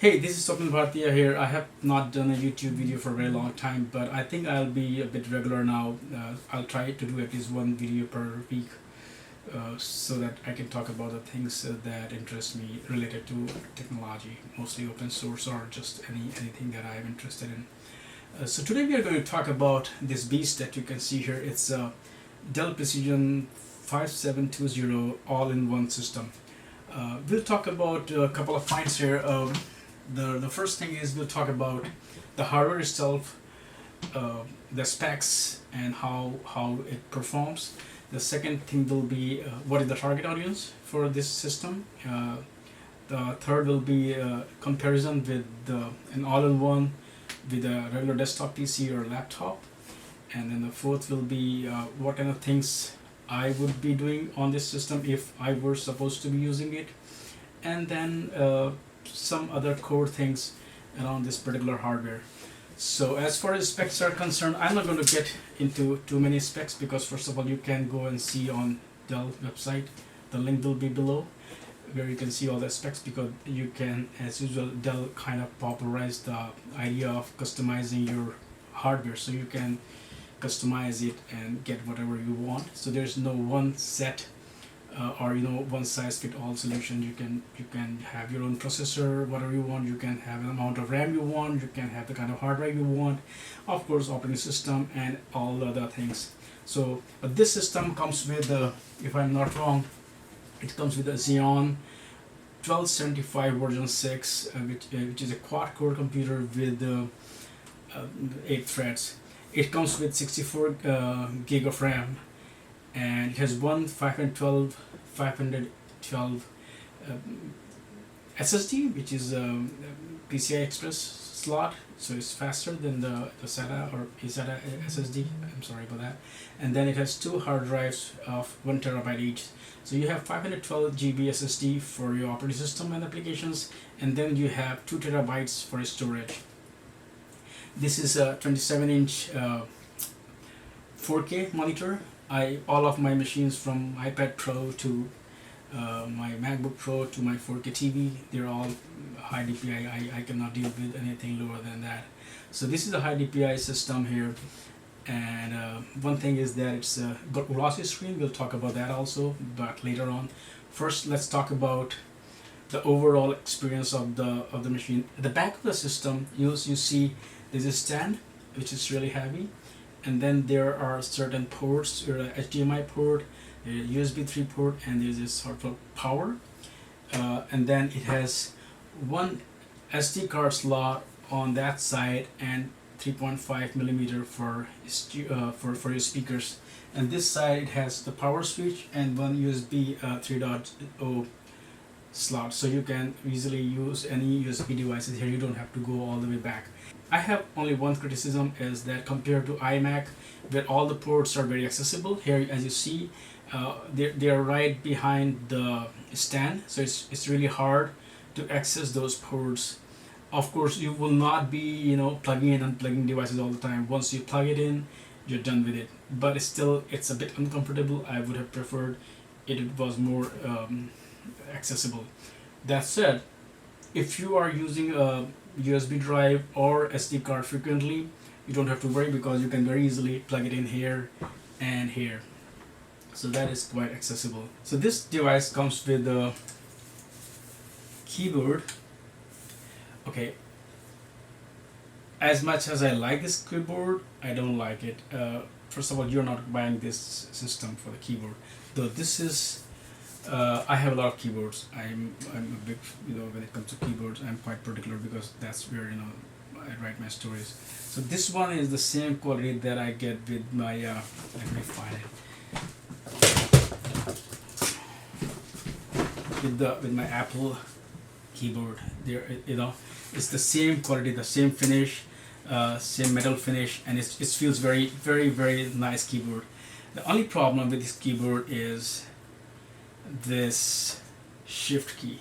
Hey, this is Swapnil Bhartiya here. I have not done a YouTube video for a very long time, but I think I'll be a bit regular now. I'll try to do at least one video per week so that I can talk about the things that interest me related to technology, mostly open source or just anything that I'm interested in. So today we are going to talk about this beast that you can see here. It's a Dell Precision 5720 all-in-one system. We'll talk about a couple of points here. The first thing is we'll talk about the hardware itself, the specs, and how it performs. The second thing will be what is the target audience for this system. The third will be comparison with an all-in-one with a regular desktop PC or laptop. And then the fourth will be what kind of things I would be doing on this system if I were supposed to be using it. And then some other core things around this particular hardware. So as far as specs are concerned, I'm not going to get into too many specs because first of all you can go and see on Dell website. The link will be below where you can see all the specs, because you can, as usual, Dell kind of popularized the idea of customizing your hardware, so you can customize it and get whatever you want. So there's no one set or one size fit all solution. You can have your own processor, whatever you want. You can have an amount of RAM you want. You can have the kind of hard drive you want, of course operating system and all the other things. So but this system comes with if I'm not wrong, it comes with a Xeon 1275 version 6, which is a quad core computer with 8 threads. It comes with 64 gig of RAM, and it has one 512 SSD, which is PCI Express slot, so it's faster than the SATA or eSATA SSD. I'm sorry about that. And then it has two hard drives of 1 terabyte each. So you have 512 GB SSD for your operating system and applications, and then you have 2 terabytes for storage. This is a 27-inch 4K monitor. All of my machines, from iPad Pro to my MacBook Pro to my 4K TV, they're all high DPI. I cannot deal with anything lower than that. So this is a high DPI system here, and one thing is that it's got glossy screen. We'll talk about that also, but later on. First, let's talk about the overall experience of the machine. At the back of the system, you see there's a stand which is really heavy, and then there are certain ports, HDMI port, a USB 3 port, and there's this sort of power, and then it has one SD card slot on that side and 3.5 millimeter for your speakers, and this side it has the power switch and one USB 3.0 slot, so you can easily use any USB devices here. You don't have to go all the way back. I have only one criticism, is that compared to iMac, where all the ports are very accessible, here as you see they are right behind the stand, so it's really hard to access those ports. Of course you will not be plugging in and unplugging devices all the time. Once you plug it in, you're done with it, but it's a bit uncomfortable. I would have preferred it was more accessible. That said, if you are using a USB drive or SD card frequently, you don't have to worry, because you can very easily plug it in here and here. So that is quite accessible. So this device comes with a keyboard. Okay, as much as I like this keyboard, I don't like it. First of all, you're not buying this system for the keyboard, though this is I have a lot of keyboards. I'm a big, when it comes to keyboards, I'm quite particular, because that's where I write my stories. So this one is the same quality that I get with my let me find it, with my Apple keyboard. There, it's the same quality, the same finish, same metal finish, and it feels very, very, very nice keyboard. The only problem with this keyboard is this shift key.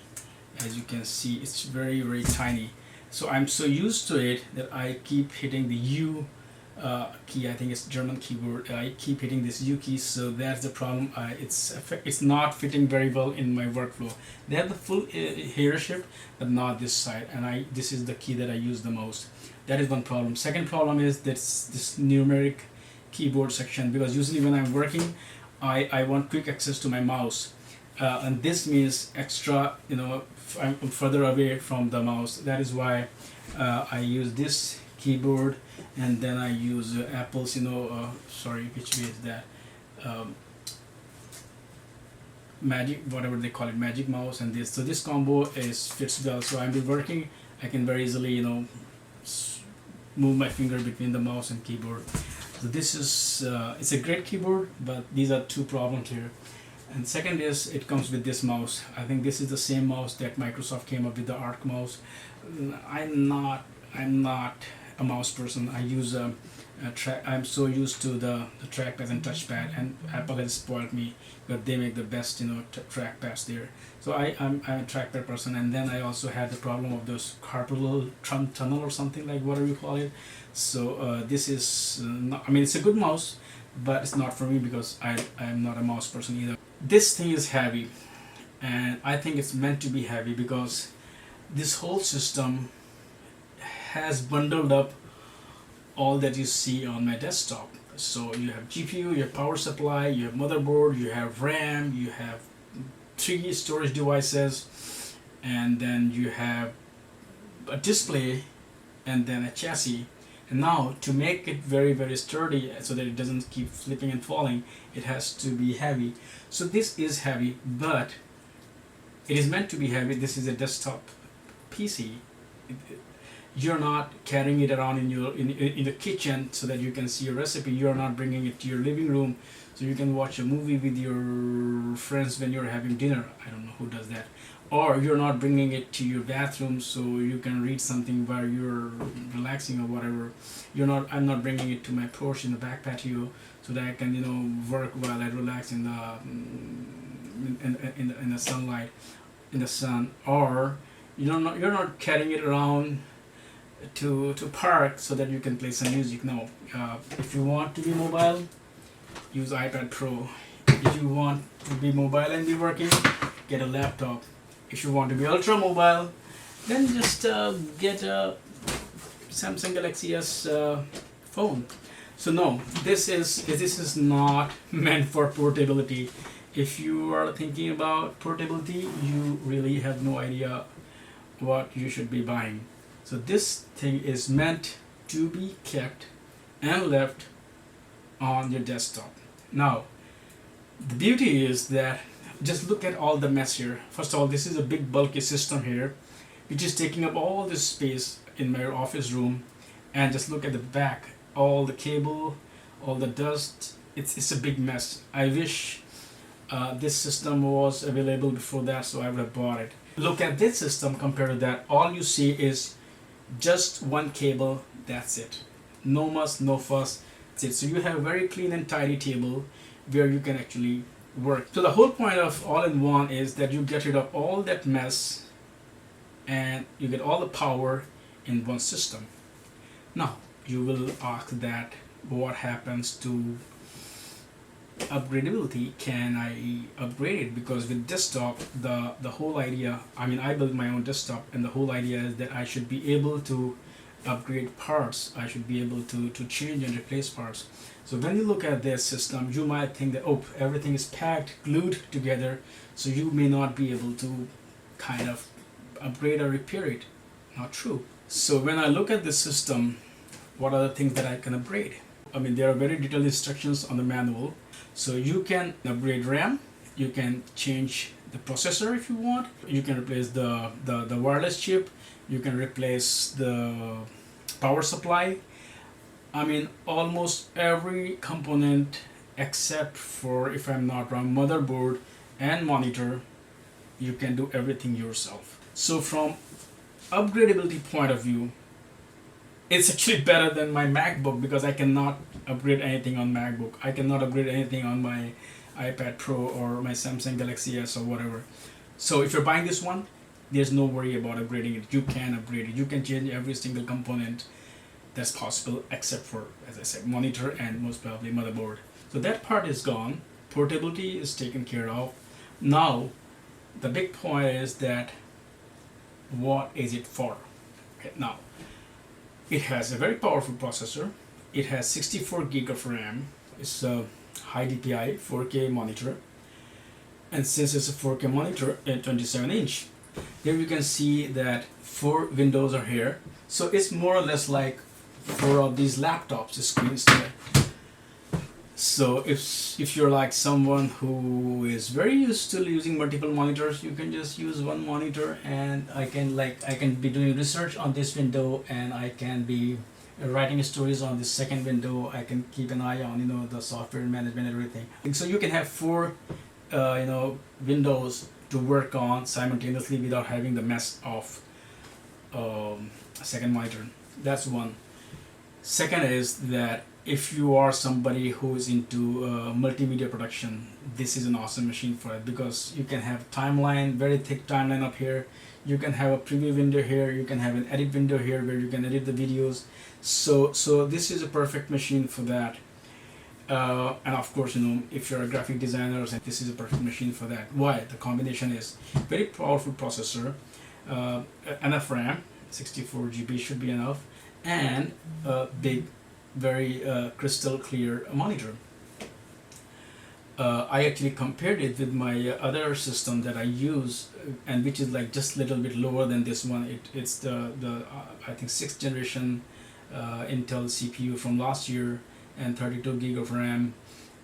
As you can see, it's very, very tiny. So I'm so used to it that I keep hitting the U key. I think it's German keyboard. I keep hitting this U key, so that's the problem. It's not fitting very well in my workflow. They have the full hair shift, but not this side, and this is the key that I use the most. That is one problem. Second problem is this numeric keyboard section, because usually when I'm working, I want quick access to my mouse, and this means extra, I'm further away from the mouse. That is why I use this keyboard, and then I use Apple's, sorry, which way is that? Magic, whatever they call it, Magic Mouse, and this. So this combo fits well. So I'm working, I can very easily, move my finger between the mouse and keyboard. So this is it's a great keyboard, but these are two problems here. And second is, it comes with this mouse. I think this is the same mouse that Microsoft came up with, the Arc mouse. I'm not a mouse person. I use I'm so used to the trackpad and touchpad, and Apple has spoiled me, but they make the best trackpads there. So I'm a trackpad person, and then I also had the problem of those carpal tunnel or something, like whatever you call it. So this is not, I mean, it's a good mouse, but it's not for me because I'm not a mouse person either. This thing is heavy, and I think it's meant to be heavy because this whole system has bundled up all that you see on my desktop. So you have GPU, you have power supply, you have motherboard, you have RAM, you have 3 storage devices, and then you have a display, and then a chassis. And now, to make it very, very sturdy so that it doesn't keep flipping and falling, it has to be heavy. So this is heavy, but it is meant to be heavy. This is a desktop PC. You're not carrying it around in the kitchen so that you can see a recipe. You're not bringing it to your living room so you can watch a movie with your friends when you're having dinner. I don't know who does that. Or you're not bringing it to your bathroom so you can read something while you're relaxing or whatever. I'm not bringing it to my porch in the back patio so that I can work while I relax in the sunlight, in the sun. Or you're not carrying it around to park so that you can play some music. No. If you want to be mobile, use iPad Pro. If you want to be mobile and be working, get a laptop. If you want to be ultra mobile, then just get a Samsung Galaxy S phone. So no, this is not meant for portability. If you are thinking about portability, you really have no idea what you should be buying. So this thing is meant to be kept and left on your desktop. Now, the beauty is that just look at all the mess here. First of all, this is a big bulky system here, which is taking up all this space in my office room. And just look at the back, all the cable, all the dust. It's a big mess. I wish this system was available before that, so I would have bought it. Look at this system compared to that. All you see is just one cable. That's it. No muss, no fuss. That's it. So you have a very clean and tidy table where you can actually work. So the whole point of all-in-one is that you get rid of all that mess and you get all the power in one system. Now you will ask that what happens to upgradability? Can I upgrade it? Because with desktop, the whole idea, I mean, I built my own desktop, and the whole idea is that I should be able to upgrade parts. I should be able to change and replace parts. So when you look at this system, you might think that, oh, everything is packed, glued together, so you may not be able to kind of upgrade or repair it. Not true. So when I look at this system, what are the things that I can upgrade? I mean, there are very detailed instructions on the manual. So you can upgrade RAM, you can change the processor if you want, you can replace the wireless chip, you can replace the power supply. I mean, almost every component except for, if I'm not wrong, motherboard and monitor, you can do everything yourself. So from upgradability point of view, it's actually better than my MacBook because I cannot upgrade anything on MacBook. I cannot upgrade anything on my iPad Pro or my Samsung Galaxy S or whatever. So if you're buying this one, there's no worry about upgrading it. You can upgrade it. You can change every single component that's possible, except for, as I said, monitor and most probably motherboard. So that part is gone. Portability is taken care of. Now the big point is that what is it for? Okay, now it has a very powerful processor. It has 64 gig of RAM. It's a high DPI 4K monitor, and since it's a 4K monitor at 27 inch, here you can see that 4 windows are here. So it's more or less like 4 of these laptops screens there. So if you're like someone who is very used to using multiple monitors, you can just use one monitor, and I can be doing research on this window, and I can be writing stories on this second window. I can keep an eye on the software management and everything. So you can have 4 windows to work on simultaneously without having the mess of a second monitor. That's one. Second is that if you are somebody who is into multimedia production, this is an awesome machine for it, because you can have timeline, very thick timeline up here. You can have a preview window here. You can have an edit window here where you can edit the videos. So this is a perfect machine for that. And of course, if you're a graphic designer, this is a perfect machine for that. Why? The combination is very powerful processor, enough RAM, 64 GB should be enough, and a big, very crystal clear monitor. I actually compared it with my other system that I use, and which is like just a little bit lower than this one. It's the I think 6th generation Intel CPU from last year, and 32 gig of RAM.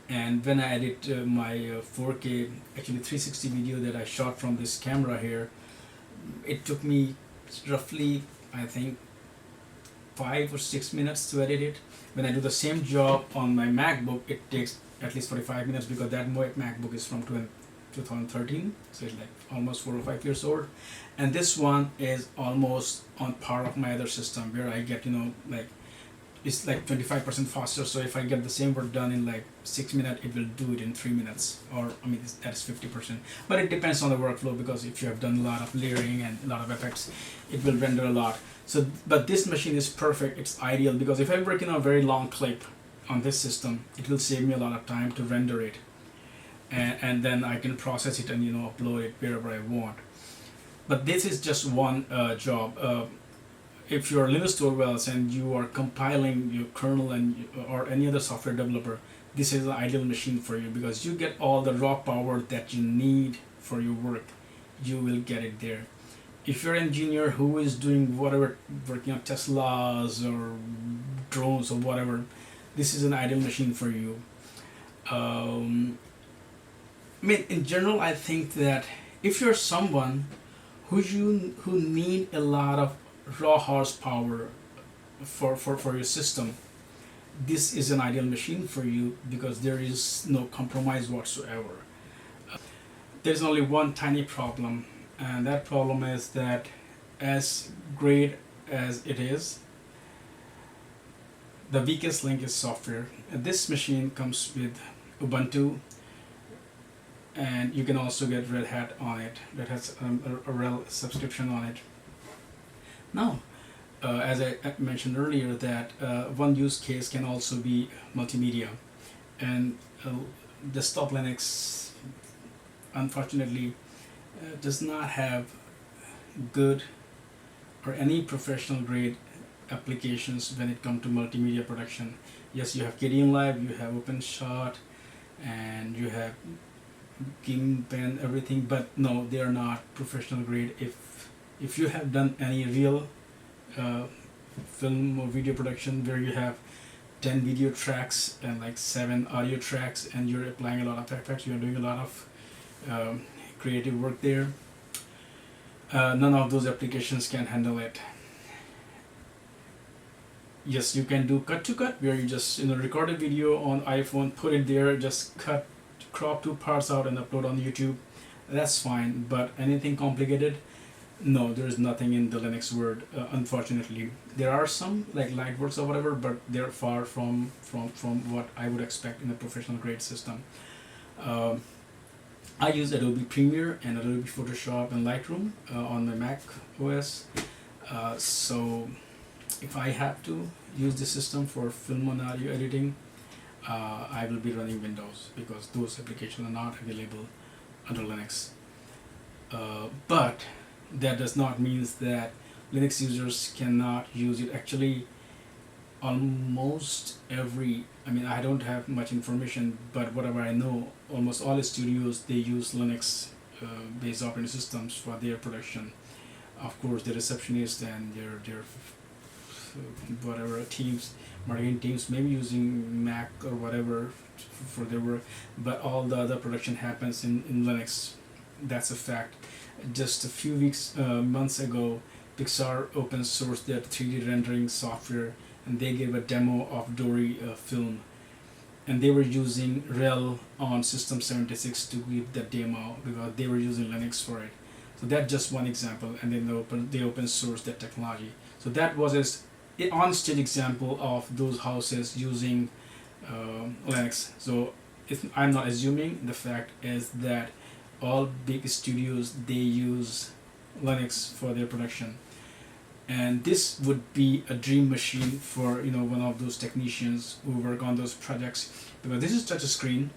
And when I edit my 4K, actually 360 video that I shot from this camera here, it took me roughly, I think, 5 or 6 minutes to edit it. When I do the same job on my MacBook, it takes at least 45 minutes, because that MacBook is from 2013, so it's like almost 4 or 5 years old. And this one is almost on par of my other system, where I get it's like 25% faster. So if I get the same work done in like 6 minutes, it will do it in 3 minutes, or that's 50%. But it depends on the workflow, because if you have done a lot of layering and a lot of effects, it will render a lot. So, but this machine is perfect. It's ideal, because if I'm working on a very long clip on this system, it will save me a lot of time to render it, and then I can process it and upload it wherever I want. But this is just one job. If you're Linus Torvalds and you are compiling your kernel or any other software developer, this is an ideal machine for you, because you get all the raw power that you need for your work. You will get it there. If you're an engineer who is doing whatever, working on Teslas or drones or whatever, this is an ideal machine for you. In general, I think that if you're someone who need a lot of raw horsepower for your system, this is an ideal machine for you, because there is no compromise whatsoever. There's only one tiny problem, and that problem is that, as great as it is, the weakest link is software. And this machine comes with Ubuntu, and you can also get Red Hat on it. That has a RHEL subscription on it. Now, as I mentioned earlier, that one use case can also be multimedia, and desktop Linux, unfortunately, does not have good or any professional grade applications when it comes to multimedia production. Yes, you have Kdenlive, you have OpenShot, and you have GIMP and everything, but no, they are not professional grade. If you have done any real film or video production where you have 10 video tracks and like 7 audio tracks, and you're applying a lot of effects, you're doing a lot of creative work there, none of those applications can handle it. Yes, you can do cut to cut, where you just record a video on iPhone, put it there, just crop 2 parts out and upload on YouTube. That's fine, but anything complicated, no, there is nothing in the Linux world, unfortunately. There are some like Lightworks or whatever, but they're far from what I would expect in a professional grade system. I use Adobe Premiere and Adobe Photoshop and Lightroom on my Mac OS. So if I have to use the system for film and audio editing, I will be running Windows because those applications are not available under Linux. But that does not mean that Linux users cannot use it. Actually, almost every, I mean, I don't have much information, but whatever I know, almost all studios, they use Linux based operating systems for their production. Of course, the receptionist and their whatever teams, marketing teams, maybe using Mac or whatever for their work, but all the other production happens in Linux. That's a fact. Just a few months ago, Pixar open sourced their 3D rendering software, and they gave a demo of Dory film, and they were using RHEL on System 76 to give the demo because they were using Linux for it. So that's just one example, and then they open sourced that technology. So that was an on-stage example of those houses using Linux. So I'm not assuming, the fact is that all big studios, they use Linux for their production, and this would be a dream machine for one of those technicians who work on those projects, because this is touch screen.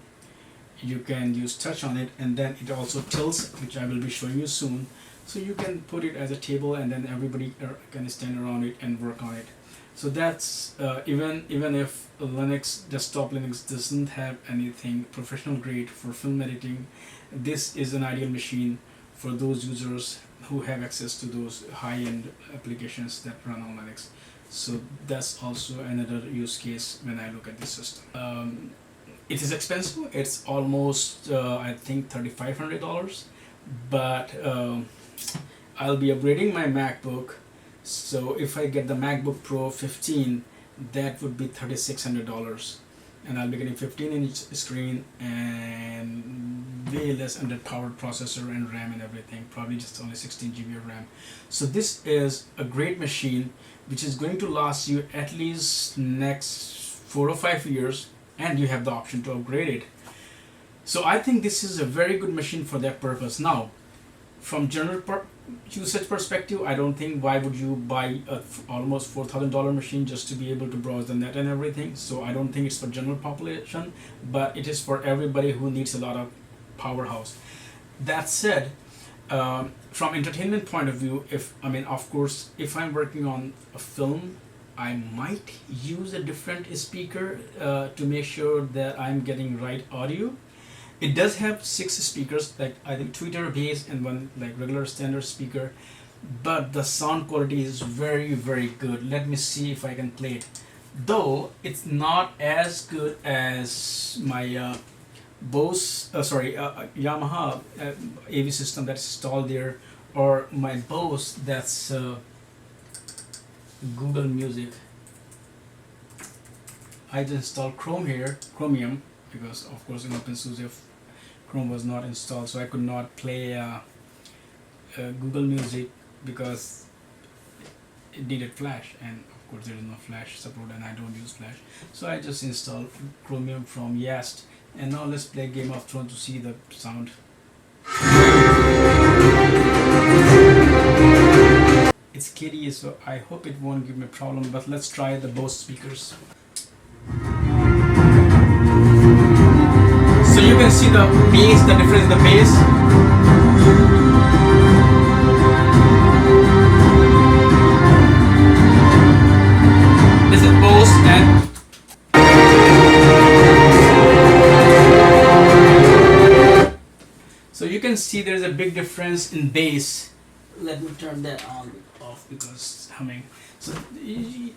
You can use touch on it, and then it also tilts, which I will be showing you soon. So you can put it as a table, and then everybody can stand around it and work on it. So that's even if Linux, desktop Linux, doesn't have anything professional grade for film editing, this is an ideal machine for those users who have access to those high-end applications that run on Linux. So that's also another use case when I look at this system. It is expensive. It's almost I think $3,500, but I'll be upgrading my MacBook. So if I get the MacBook Pro 15, that would be $3,600, and I'll be getting 15-inch screen and way less underpowered processor and RAM and everything, probably just only 16 GB of RAM. So this is a great machine which is going to last you at least next 4 or 5 years, and you have the option to upgrade it. So I think this is a very good machine for that purpose. Now, from general usage perspective, I don't think why would you buy a almost $4,000 machine just to be able to browse the net and everything. So I don't think it's for general population, but it is for everybody who needs a lot of powerhouse. That said, from entertainment point of view, of course, if I'm working on a film, I might use a different speaker to make sure that I'm getting right audio. It does have 6 speakers, like I think tweeter, bass, and one like regular standard speaker, but the sound quality is very, very good. Let me see if I can play it. Though it's not as good as my Yamaha AV system that's installed there, or my Bose that's Google Music. I just installed Chromium, because of course in OpenSUSE Chrome was not installed, so I could not play Google Music because it needed Flash, and of course there is no Flash support, and I don't use Flash. So I just installed Chromium from Yast, and now let's play Game of Thrones to see the sound. It's KDE, so I hope it won't give me a problem, but let's try the Bose speakers. So you can see the bass, the difference in the bass. This is Bose, and so you can see there's a big difference in bass. Let me turn that on off because it's humming. So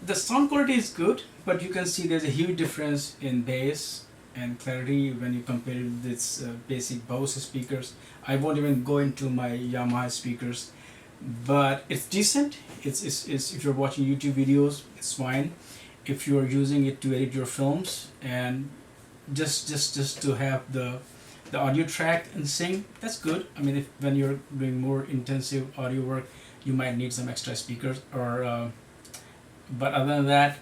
the sound quality is good, but you can see there's a huge difference in bass and clarity when you compare it with its basic Bose speakers. I won't even go into my Yamaha speakers, but it's decent. It's if you're watching YouTube videos, it's fine. If you're using it to edit your films and just to have the audio track and sing, that's good. I mean, when you're doing more intensive audio work, you might need some extra speakers, or but other than that,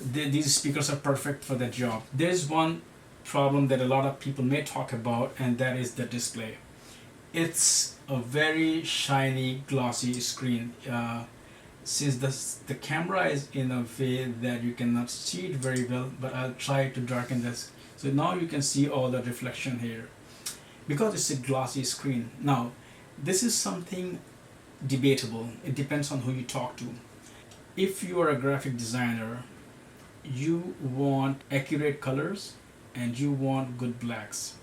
these speakers are perfect for that job. There's one problem that a lot of people may talk about, and that is the display. It's a very shiny, glossy screen. since the camera is in a way that you cannot see it very well, but I'll try to darken this. So now you can see all the reflection here because it's a glossy screen. Now this is something debatable. It depends on who you talk to. If you are a graphic designer, you want accurate colors and you want good blacks,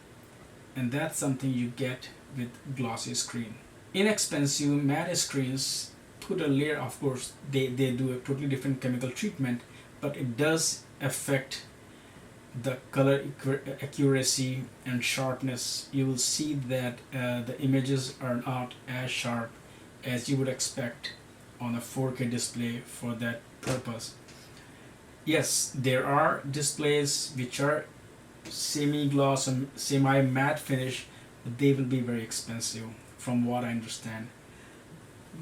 and that's something you get with glossy screen. Inexpensive matte screens put a layer, of course they do a totally different chemical treatment, but it does affect the color accuracy and sharpness. You will see that the images are not as sharp as you would expect on a 4K display for that purpose. Yes, there are displays which are semi-gloss and semi-matte finish, but they will be very expensive from what I understand.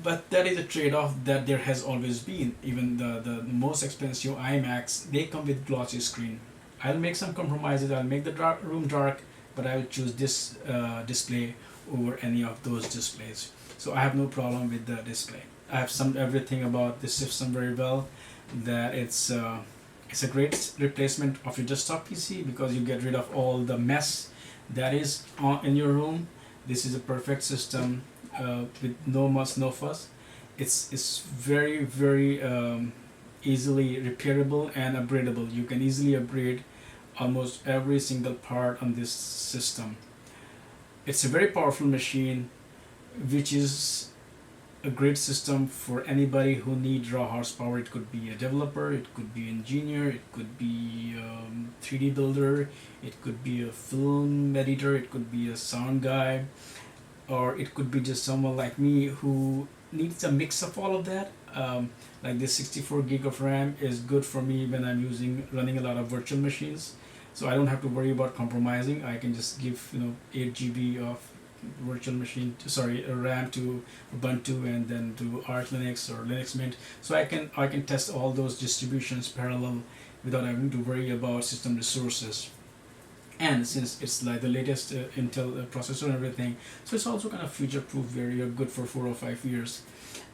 But that is a trade-off that there has always been. Even the most expensive iMacs, they come with glossy screen. I'll make some compromises. I'll make the room dark, but I will choose this display over any of those displays. So I have no problem with the display. I have summed everything about this system very well. That it's a great replacement of your desktop PC because you get rid of all the mess that is in your room. This is a perfect system with no muss, no fuss. It's very easily repairable and upgradable. You can easily upgrade almost every single part on this system. It's a very powerful machine, which is a great system for anybody who needs raw horsepower. It could be a developer, it could be an engineer, it could be 3D builder, it could be a film editor, it could be a sound guy, or it could be just someone like me who needs a mix of all of that. Like this 64 gig of RAM is good for me when I'm running a lot of virtual machines, so I don't have to worry about compromising. I can just give 8 GB of virtual machine RAM to Ubuntu and then to Arch Linux or Linux Mint, so I can test all those distributions parallel without having to worry about system resources. And since it's like the latest Intel processor and everything, so it's also kind of future proof, very good for 4 or 5 years.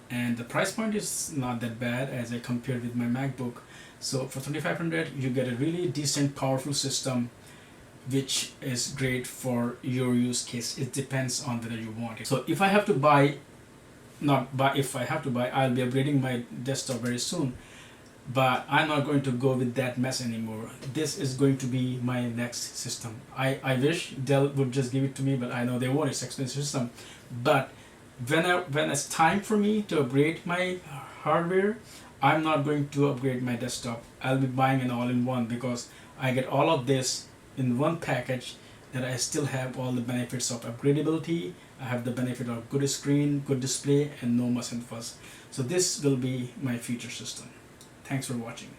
And the price point is not that bad as I compared with my MacBook. So for 2500 you get a really decent powerful system, which is great for your use case. It depends on whether you want it. So if I have to buy, I'll be upgrading my desktop very soon, but I'm not going to go with that mess anymore. This is going to be my next system. I wish Dell would just give it to me, but I know they won't. It's an expensive system. But when it's time for me to upgrade my hardware, I'm not going to upgrade my desktop. I'll be buying an all-in-one because I get all of this in one package, that I still have all the benefits of upgradability. I have the benefit of good screen, good display, and no muss and fuss. So this will be my future system. Thanks for watching.